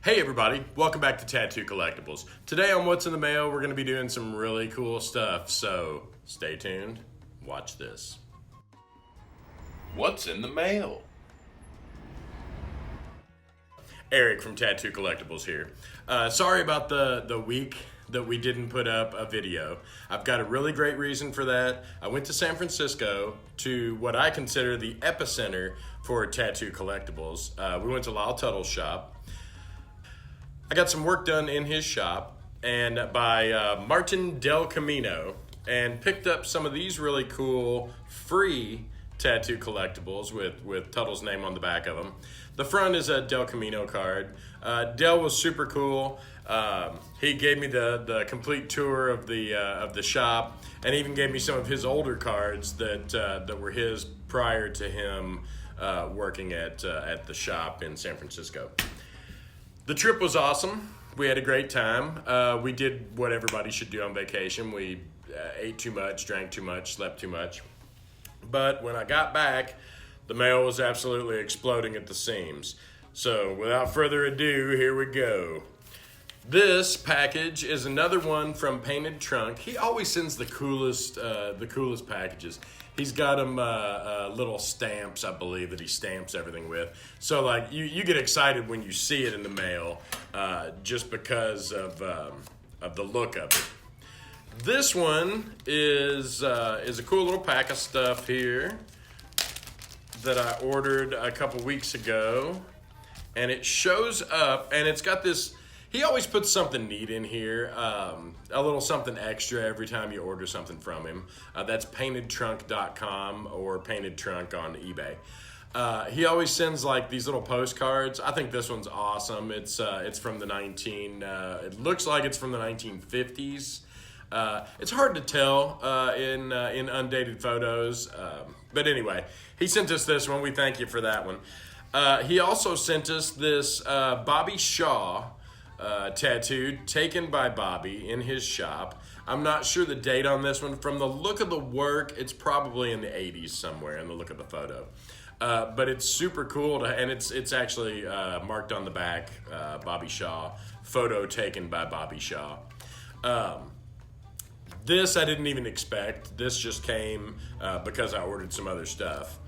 Hey everybody, welcome back to Tattoo Collectables. Today on What's in the Mail, we're going to be doing some really cool stuff, so stay tuned, watch this. What's in the mail? Eric from Tattoo Collectables here. Sorry about the week that we didn't put up a video. I've got a really great reason for that. I went to San Francisco to what I consider the epicenter for tattoo collectibles. We went to Tuttle's shop. I got some work done in his shop and by Martin Del Camino, and picked up some of these really cool free tattoo collectibles with Tuttle's name on the back of them. The front is a Del Camino card. Del was super cool. He gave me the complete tour of the shop, and even gave me some of his older cards that were his prior to him working at the shop in San Francisco. The trip was awesome. We had a great time. We did what everybody should do on vacation. We ate too much, drank too much, slept too much. But when I got back, the mail was absolutely exploding at the seams. So without further ado, here we go. This package is another one from Painted Trunk. He always sends the coolest packages. He's got them little stamps, I believe, that he stamps everything with. So like you get excited when you see it in the mail, just because of the look of it. This one is a cool little pack of stuff here that I ordered a couple weeks ago, and it shows up, and it's got this. He always puts something neat in here, a little something extra every time you order something from him. That's paintedtrunk.com or Painted Trunk on eBay. He always sends like these little postcards. I think this one's awesome. It's from the it looks like it's from the 1950s. It's hard to tell in undated photos, but anyway, he sent us this one. We thank you for that one. He also sent us this Bobby Shaw tattoo taken by Bobby in his shop. I'm not sure the date on this one. From the look of the work, it's probably in the 80s somewhere in the look of the photo. But it's super cool, and it's actually marked on the back, Bobby Shaw, photo taken by Bobby Shaw. This I didn't even expect. This just came because I ordered some other stuff.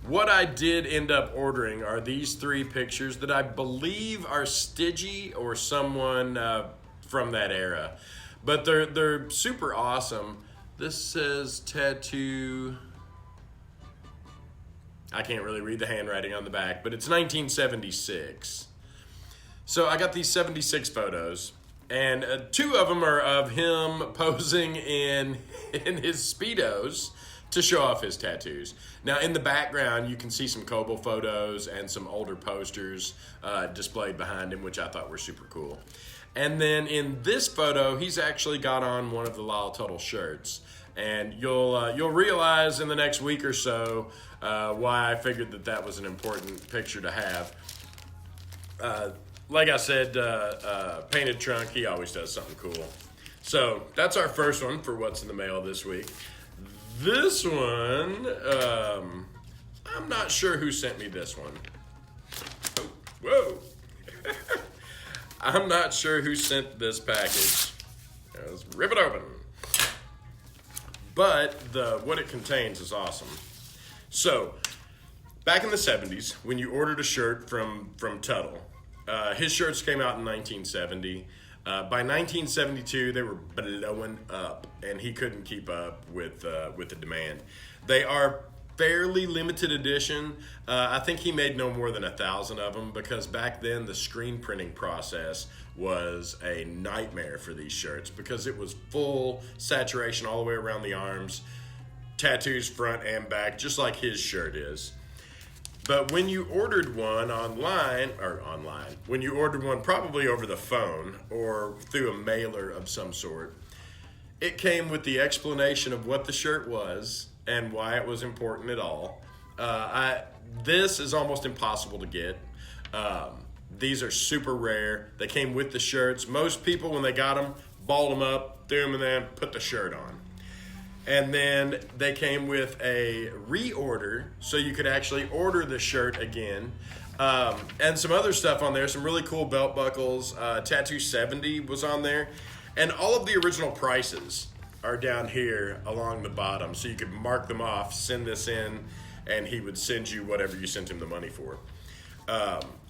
What I did end up ordering are these three pictures that I believe are Stidgy or someone from that era. But they're super awesome. This says tattoo. I can't really read the handwriting on the back, but it's 1976. So I got these 76 photos, and two of them are of him posing in his Speedos to show off his tattoos. Now in the background, you can see some Kobo photos and some older posters displayed behind him, which I thought were super cool. And then in this photo, he's actually got on one of the Tuttle shirts. And you'll realize in the next week or so why I figured that was an important picture to have. Like I said, Painted Trunk, he always does something cool. So that's our first one for What's in the Mail this week. This one, I'm not sure who sent me this one. Oh, whoa. I'm not sure who sent this package. Let's rip it open. But what it contains is awesome. So, back in the 70s, when you ordered a shirt from Tuttle, his shirts came out in 1970. By 1972, they were blowing up, and he couldn't keep up with the demand. They are fairly limited edition. I think he made no more than 1,000 of them, because back then the screen printing process was a nightmare for these shirts, because it was full saturation all the way around the arms, tattoos front and back, just like his shirt is. But when you ordered one when you ordered one probably over the phone or through a mailer of some sort, it came with the explanation of what the shirt was and why it was important at all. This is almost impossible to get. These are super rare. They came with the shirts. Most people, when they got them, balled them up, threw them in there, and put the shirt on. And then they came with a reorder, so you could actually order the shirt again. And some other stuff on there, some really cool belt buckles. Tattoo 70 was on there. And all of the original prices are down here along the bottom. So you could mark them off, send this in, and he would send you whatever you sent him the money for.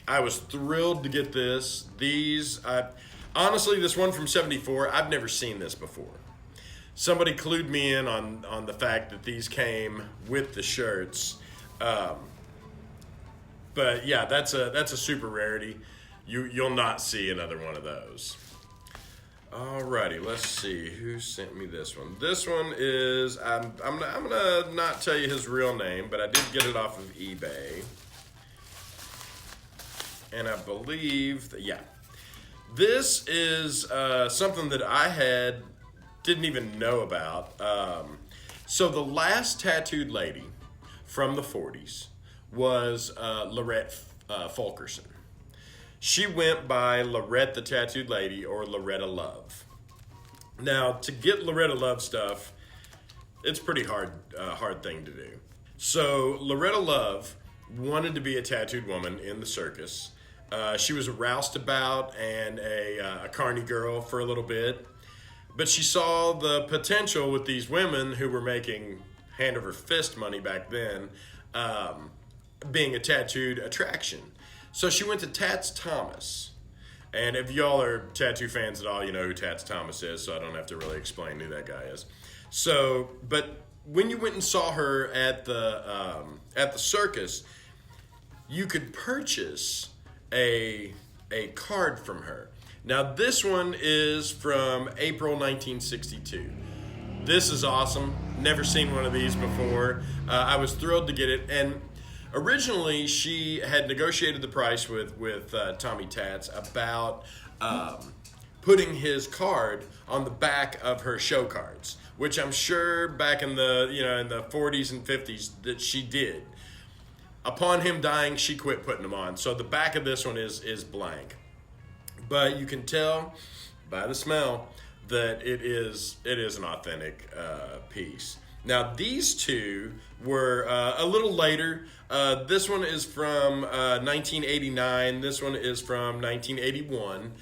I was thrilled to get this. Honestly, this one from 74, I've never seen this before. Somebody clued me in on the fact that these came with the shirts. But yeah, that's a super rarity. You'll not see another one of those. Alrighty, let's see who sent me this one. This one is I'm gonna not tell you his real name, but I did get it off of eBay, and I believe this is something that I didn't even know about. So the last tattooed lady from the 40s was Loretta Fulkerson. She went by Loretta the Tattooed Lady or Loretta Love. Now, to get Loretta Love stuff, it's pretty hard thing to do. So Loretta Love wanted to be a tattooed woman in the circus. She was a roustabout and a carny girl for a little bit. But she saw the potential with these women who were making hand over fist money back then, being a tattooed attraction. So she went to Tats Thomas. And if y'all are tattoo fans at all, you know who Tats Thomas is, so I don't have to really explain who that guy is. So, but when you went and saw her at the circus, you could purchase a card from her. Now this one is from April 1962. This is awesome. Never seen one of these before. I was thrilled to get it. And originally, she had negotiated the price with Tommy Tats about putting his card on the back of her show cards, which I'm sure back in the 40s and 50s that she did. Upon him dying, she quit putting them on. So the back of this one is blank, but you can tell by the smell that it is an authentic piece. Now, these two were a little later. This one is from 1989. This one is from 1981.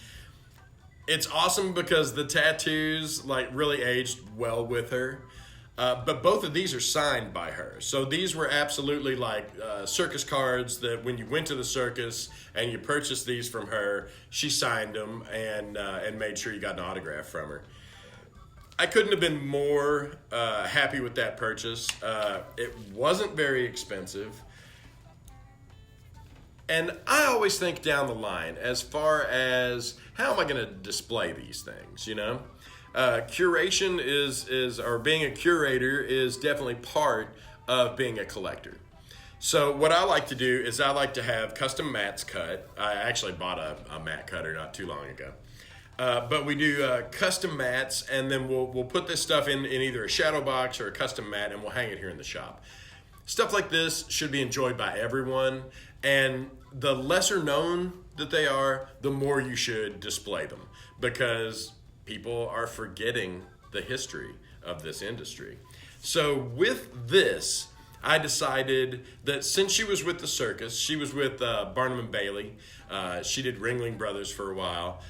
It's awesome because the tattoos really aged well with her. But both of these are signed by her. So these were absolutely circus cards that when you went to the circus and you purchased these from her, she signed them and made sure you got an autograph from her. I couldn't have been more happy with that purchase. It wasn't very expensive. And I always think down the line as far as how am I going to display these things, you know? Curation or being a curator is definitely part of being a collector. So what I like to do is I like to have custom mats cut. I actually bought a mat cutter not too long ago. But we do custom mats, and then we'll put this stuff in either a shadow box or a custom mat, and we'll hang it here in the shop. Stuff like this should be enjoyed by everyone, and the lesser known that they are, the more you should display them, because people are forgetting the history of this industry. So with this, I decided that since she was with the circus, she was with Barnum and Bailey. She did Ringling Brothers for a while.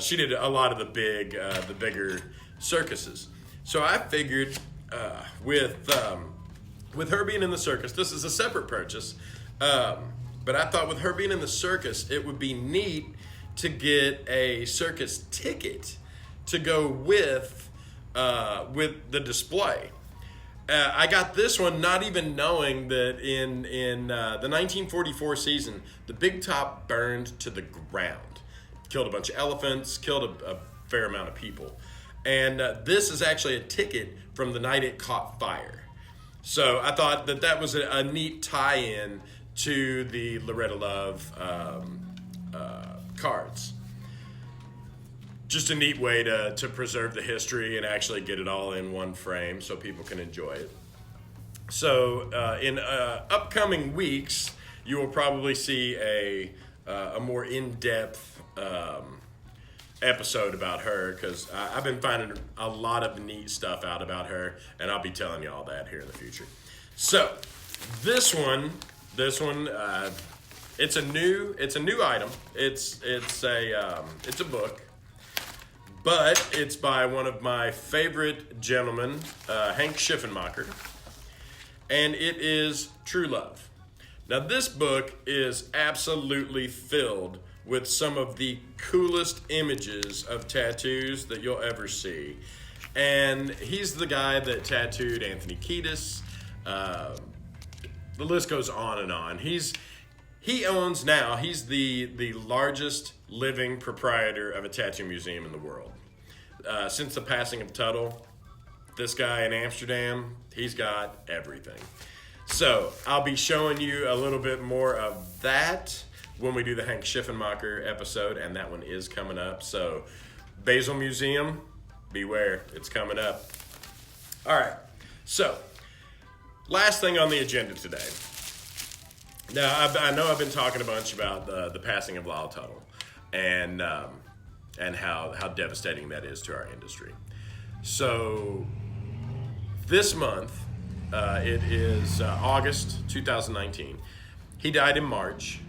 She did a lot of the bigger circuses. So I figured with her being in the circus, this is a separate purchase, but I thought with her being in the circus, it would be neat to get a circus ticket to go with the display. I got this one not even knowing that in the 1944 season, the Big Top burned to the ground. Killed a bunch of elephants, killed a fair amount of people. And this is actually a ticket from the night it caught fire. So I thought that was a neat tie-in to the Loretta Love cards. Just a neat way to preserve the history and actually get it all in one frame so people can enjoy it. So in upcoming weeks, you will probably see a more in-depth episode about her, because I've been finding a lot of neat stuff out about her, and I'll be telling you all that here in the future. So this one It's a new item. It's a book, but it's by one of my favorite gentlemen, Hank Schiffenmacher, and it is True Love. Now, this book is absolutely filled with some of the coolest images of tattoos that you'll ever see. And he's the guy that tattooed Anthony Kiedis. The list goes on and on. He's the largest living proprietor of a tattoo museum in the world. Since the passing of Tuttle, this guy in Amsterdam, he's got everything. So I'll be showing you a little bit more of that when we do the Hank Schiffenmacher episode, and that one is coming up. So Basel Museum, beware, it's coming up. All right, so last thing on the agenda today. Now, I know I've been talking a bunch about the passing of Lyle Tuttle and how devastating that is to our industry. So this month, it is August 2019. He died in March.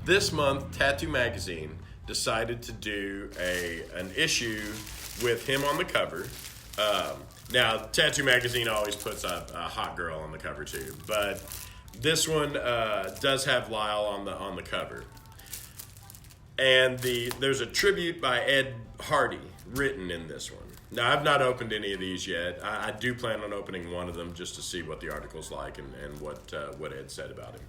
This month, Tattoo Magazine decided to do an issue with him on the cover. Now, Tattoo Magazine always puts a hot girl on the cover too, but this one does have Lyle on the cover. And there's a tribute by Ed Hardy written in this one. Now, I've not opened any of these yet. I do plan on opening one of them just to see what the article's like and what Ed said about him.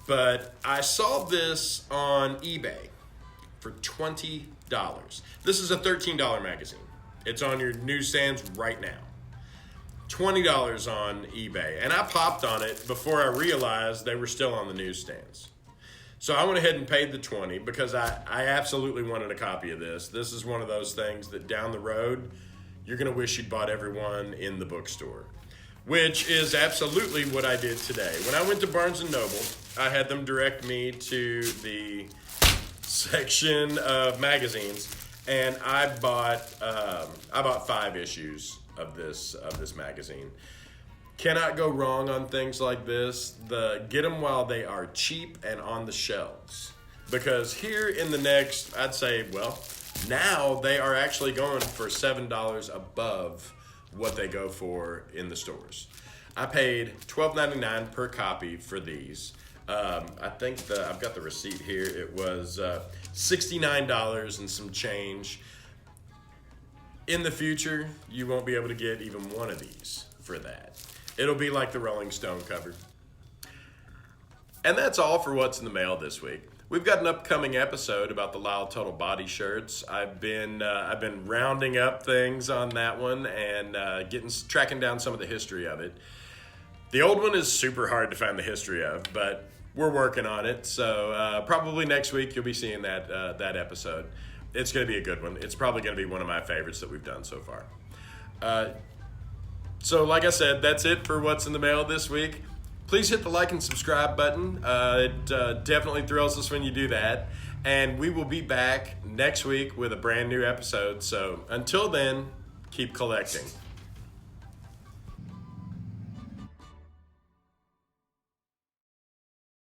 But I saw this on eBay for $20. This is a $13 magazine. It's on your newsstands right now. $20 on eBay. And I popped on it before I realized they were still on the newsstands. So I went ahead and paid the $20 because I absolutely wanted a copy of this. This is one of those things that down the road, you're going to wish you'd bought every one in the bookstore, which is absolutely what I did today. When I went to Barnes & Noble, I had them direct me to the section of magazines, and I bought 5 issues of this magazine. Cannot go wrong on things like this. Get them while they are cheap and on the shelves. Because here in the next, I'd say, well, now they are actually going for $7 above what they go for in the stores. I paid $12.99 per copy for these. I think I've got the receipt here. It was $69 and some change. In the future, you won't be able to get even one of these for that. It'll be like the Rolling Stone cover. And that's all for What's in the Mail this week. We've got an upcoming episode about the Lyle Tuttle body shirts. I've been rounding up things on that one and tracking down some of the history of it. The old one is super hard to find the history of, but we're working on it. So probably next week you'll be seeing that episode. It's going to be a good one. It's probably going to be one of my favorites that we've done so far. So like I said, that's it for What's in the Mail this week. Please hit the like and subscribe button. It definitely thrills us when you do that. And we will be back next week with a brand new episode. So until then, keep collecting.